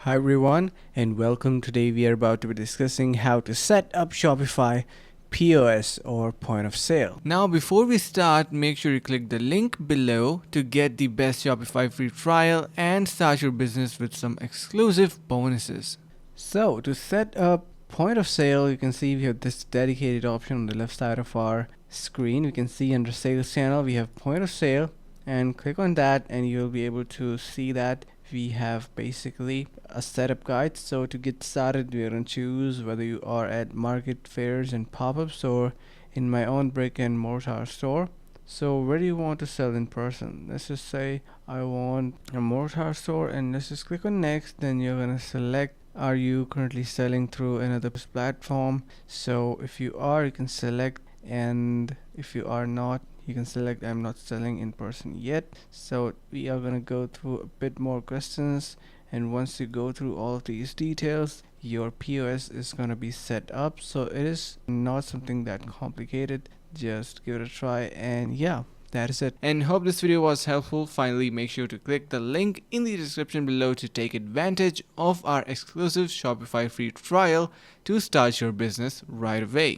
Hi everyone and welcome. Today we are about to be discussing how to set up Shopify POS or point of sale. Now before we start, make sure you click the link below to get the best Shopify free trial and start your business with some exclusive bonuses. So to set up point of sale, you can see we have this dedicated option on the left side of our screen. You can see under sales channel we have point of sale, and click on that and you'll be able to see that we have basically a setup guide. So to get started, we're going to choose whether you are at market fairs and pop-ups or in my own brick and mortar store. So where do you want to sell in person? Let's just say I want a mortar store, and let's just click on next. Then you're going to select, are you currently selling through another platform? So if you are, you can select, and if you are not, you can select I'm not selling in person yet. So we are going to go through a bit more questions, and once you go through all of these details, your POS is going to be set up. So it is not something that complicated. Just give it a try, and yeah, that is it. And hope this video was helpful. Finally, make sure to click the link in the description below to take advantage of our exclusive Shopify free trial to start your business right away.